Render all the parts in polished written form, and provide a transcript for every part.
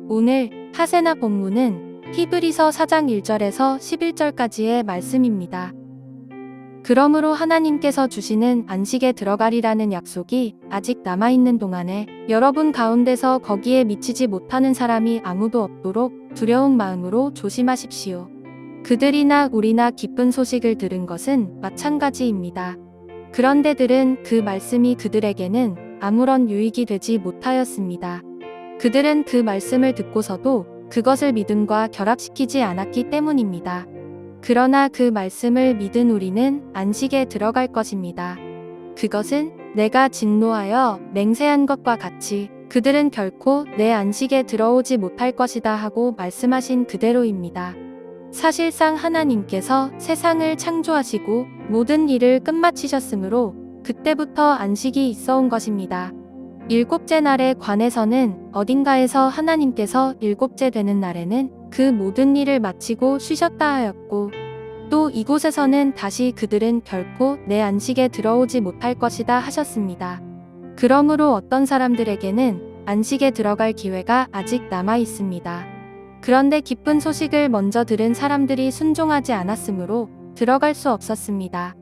오늘 하세나 본문은 히브리서 4장 1절에서 11절까지의 말씀입니다. 그러므로 하나님께서 주시는 안식에 들어가리라는 약속이 아직 남아있는 동안에 여러분 가운데서 거기에 미치지 못하는 사람이 아무도 없도록 두려운 마음으로 조심하십시오. 그들이나 우리나 기쁜 소식을 들은 것은 마찬가지입니다. 그런데 들은 그 말씀이 그들에게는 아무런 유익이 되지 못하였습니다. 그들은 그 말씀을 듣고서도 그것을 믿음과 결합시키지 않았기 때문입니다. 그러나 그 말씀을 믿은 우리는 안식에 들어갈 것입니다. 그것은 내가 진노하여 맹세한 것과 같이 그들은 결코 내 안식에 들어오지 못할 것이다 하고 말씀하신 그대로입니다. 사실상 하나님께서 세상을 창조하시고 모든 일을 끝마치셨으므로 그때부터 안식이 있어온 것입니다. 일곱째 날에 관해서는 어딘가에서 하나님께서 일곱째 되는 날에는 그 모든 일을 마치고 쉬셨다 하였고, 또 이곳에서는 다시 그들은 결코 내 안식에 들어오지 못할 것이다 하셨습니다. 그러므로 어떤 사람들에게는 안식에 들어갈 기회가 아직 남아 있습니다. 그런데 기쁜 소식을 먼저 들은 사람들이 순종하지 않았으므로 들어갈 수 없었습니다.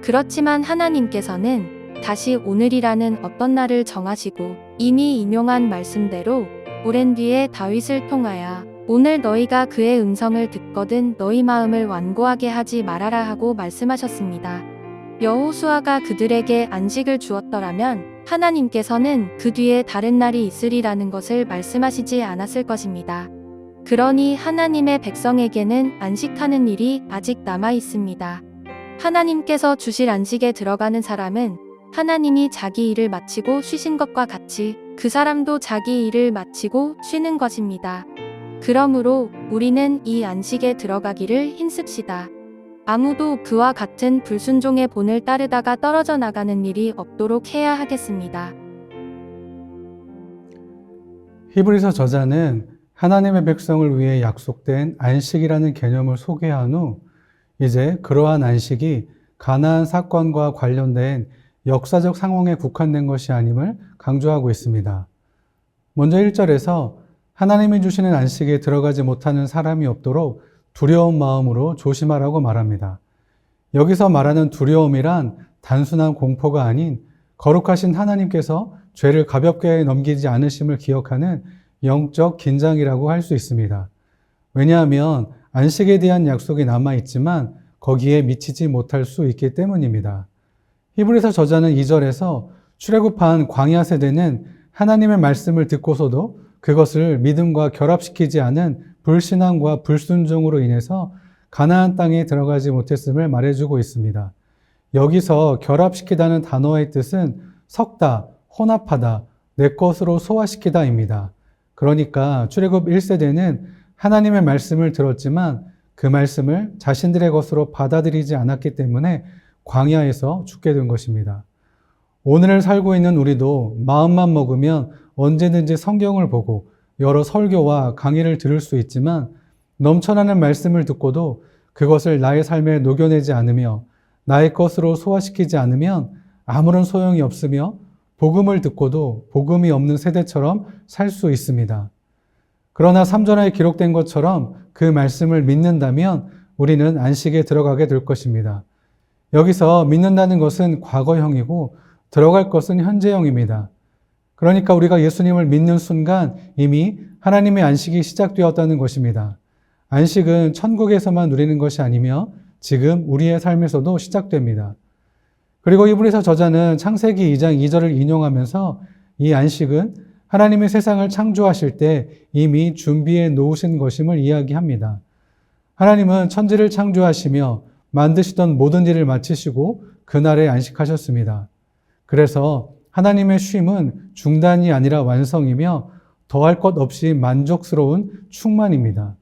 그렇지만 하나님께서는 다시 오늘이라는 어떤 날을 정하시고 이미 인용한 말씀대로 오랜 뒤에 다윗을 통하여 오늘 너희가 그의 음성을 듣거든 너희 마음을 완고하게 하지 말아라 하고 말씀하셨습니다. 여호수아가 그들에게 안식을 주었더라면 하나님께서는 그 뒤에 다른 날이 있으리라는 것을 말씀하시지 않았을 것입니다. 그러니 하나님의 백성에게는 안식하는 일이 아직 남아 있습니다. 하나님께서 주실 안식에 들어가는 사람은 하나님이 자기 일을 마치고 쉬신 것과 같이 그 사람도 자기 일을 마치고 쉬는 것입니다. 그러므로 우리는 이 안식에 들어가기를 힘씁시다. 아무도 그와 같은 불순종의 본을 따르다가 떨어져 나가는 일이 없도록 해야 하겠습니다. 히브리서 저자는 하나님의 백성을 위해 약속된 안식이라는 개념을 소개한 후 이제 그러한 안식이 가나안 사건과 관련된 역사적 상황에 국한된 것이 아님을 강조하고 있습니다. 먼저 1절에서 하나님이 주시는 안식에 들어가지 못하는 사람이 없도록 두려운 마음으로 조심하라고 말합니다. 여기서 말하는 두려움이란 단순한 공포가 아닌 거룩하신 하나님께서 죄를 가볍게 넘기지 않으심을 기억하는 영적 긴장이라고 할 수 있습니다. 왜냐하면 안식에 대한 약속이 남아있지만 거기에 미치지 못할 수 있기 때문입니다. 히브리서 저자는 2절에서 출애굽한 광야 세대는 하나님의 말씀을 듣고서도 그것을 믿음과 결합시키지 않은 불신앙과 불순종으로 인해서 가나안 땅에 들어가지 못했음을 말해주고 있습니다. 여기서 결합시키다는 단어의 뜻은 섞다, 혼합하다, 내 것으로 소화시키다입니다. 그러니까 출애굽 1세대는 하나님의 말씀을 들었지만 그 말씀을 자신들의 것으로 받아들이지 않았기 때문에 광야에서 죽게 된 것입니다. 오늘을 살고 있는 우리도 마음만 먹으면 언제든지 성경을 보고 여러 설교와 강의를 들을 수 있지만 넘쳐나는 말씀을 듣고도 그것을 나의 삶에 녹여내지 않으며 나의 것으로 소화시키지 않으면 아무런 소용이 없으며 복음을 듣고도 복음이 없는 세대처럼 살 수 있습니다. 그러나 3절에 기록된 것처럼 그 말씀을 믿는다면 우리는 안식에 들어가게 될 것입니다. 여기서 믿는다는 것은 과거형이고 들어갈 것은 현재형입니다. 그러니까 우리가 예수님을 믿는 순간 이미 하나님의 안식이 시작되었다는 것입니다. 안식은 천국에서만 누리는 것이 아니며 지금 우리의 삶에서도 시작됩니다. 그리고 히브리서 저자는 창세기 2장 2절을 인용하면서 이 안식은 하나님의 세상을 창조하실 때 이미 준비해 놓으신 것임을 이야기합니다. 하나님은 천지를 창조하시며 만드시던 모든 일을 마치시고 그날에 안식하셨습니다. 그래서 하나님의 쉼은 중단이 아니라 완성이며 더할 것 없이 만족스러운 충만입니다.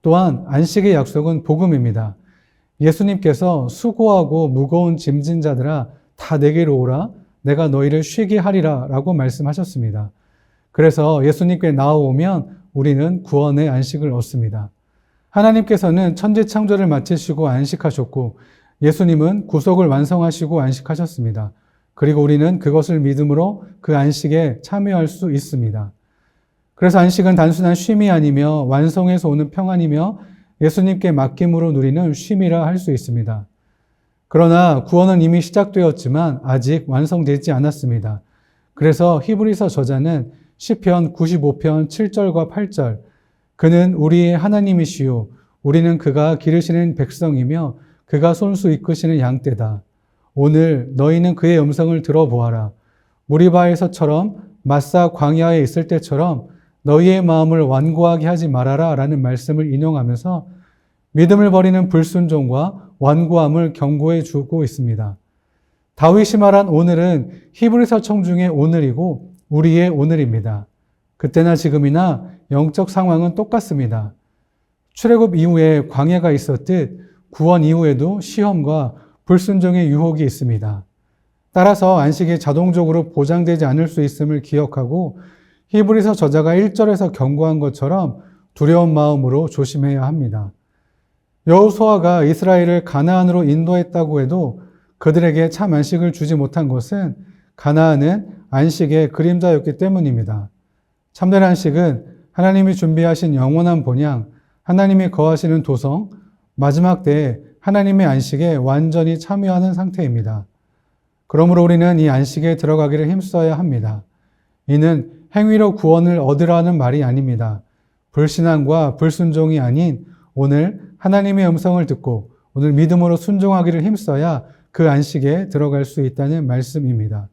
또한 안식의 약속은 복음입니다. 예수님께서 수고하고 무거운 짐진 자들아 다 내게로 오라 내가 너희를 쉬게 하리라 라고 말씀하셨습니다. 그래서 예수님께 나아오면 우리는 구원의 안식을 얻습니다. 하나님께서는 천지 창조를 마치시고 안식하셨고 예수님은 구속을 완성하시고 안식하셨습니다. 그리고 우리는 그것을 믿음으로 그 안식에 참여할 수 있습니다. 그래서 안식은 단순한 쉼이 아니며 완성에서 오는 평안이며 예수님께 맡김으로 누리는 쉼이라 할 수 있습니다. 그러나 구원은 이미 시작되었지만 아직 완성되지 않았습니다. 그래서 히브리서 저자는 시편 95편 7절과 8절, 그는 우리의 하나님이시요 우리는 그가 기르시는 백성이며 그가 손수 이끄시는 양떼다. 오늘 너희는 그의 음성을 들어보아라. 무리바에서처럼 마사 광야에 있을 때처럼 너희의 마음을 완고하게 하지 말아라 라는 말씀을 인용하면서 믿음을 버리는 불순종과 완고함을 경고해 주고 있습니다. 다윗이 말한 오늘은 히브리서 청중의 오늘이고 우리의 오늘입니다. 그때나 지금이나 영적 상황은 똑같습니다. 출애굽 이후에 광야가 있었듯 구원 이후에도 시험과 불순종의 유혹이 있습니다. 따라서 안식이 자동적으로 보장되지 않을 수 있음을 기억하고 히브리서 저자가 1절에서 경고한 것처럼 두려운 마음으로 조심해야 합니다. 여호수아가 이스라엘을 가나안으로 인도했다고 해도 그들에게 참 안식을 주지 못한 것은 가나안은 안식의 그림자였기 때문입니다. 참된 안식은 하나님이 준비하신 영원한 본향, 하나님이 거하시는 도성, 마지막 때에 하나님의 안식에 완전히 참여하는 상태입니다. 그러므로 우리는 이 안식에 들어가기를 힘써야 합니다. 이는 행위로 구원을 얻으라는 말이 아닙니다. 불신앙과 불순종이 아닌 오늘 하나님의 음성을 듣고 오늘 믿음으로 순종하기를 힘써야 그 안식에 들어갈 수 있다는 말씀입니다.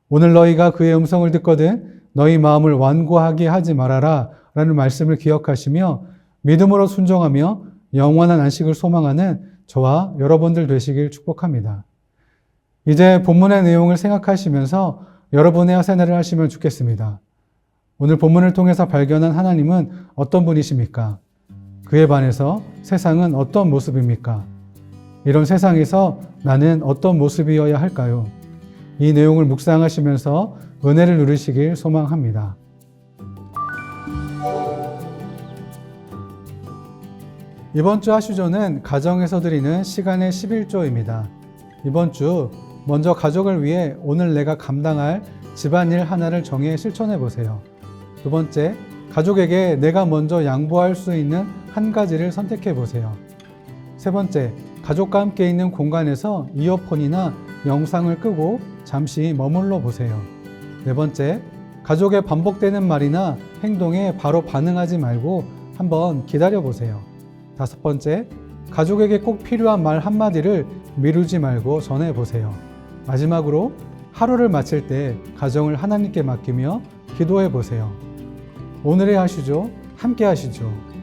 오늘 너희가 그의 음성을 듣거든 너희 마음을 완고하게 하지 말아라 라는 말씀을 기억하시며 믿음으로 순종하며 영원한 안식을 소망하는 저와 여러분들 되시길 축복합니다. 이제 본문의 내용을 생각하시면서 여러분의 하세나를 하시면 좋겠습니다. 오늘 본문을 통해서 발견한 하나님은 어떤 분이십니까? 그에 반해서 세상은 어떤 모습입니까? 이런 세상에서 나는 어떤 모습이어야 할까요? 이 내용을 묵상하시면서 은혜를 누리시길 소망합니다. 이번 주 하슈조는 가정에서 드리는 시간의 11조입니다. 이번 주 먼저 가족을 위해 오늘 내가 감당할 집안일 하나를 정해 실천해 보세요. 두 번째, 가족에게 내가 먼저 양보할 수 있는 한 가지를 선택해 보세요. 세 번째, 가족과 함께 있는 공간에서 이어폰이나 영상을 끄고 잠시 머물러 보세요. 네 번째, 가족의 반복되는 말이나 행동에 바로 반응하지 말고 한번 기다려 보세요. 다섯 번째, 가족에게 꼭 필요한 말 한마디를 미루지 말고 전해 보세요. 마지막으로 하루를 마칠 때 가정을 하나님께 맡기며 기도해 보세요. 오늘의 하시죠. 함께 하시죠.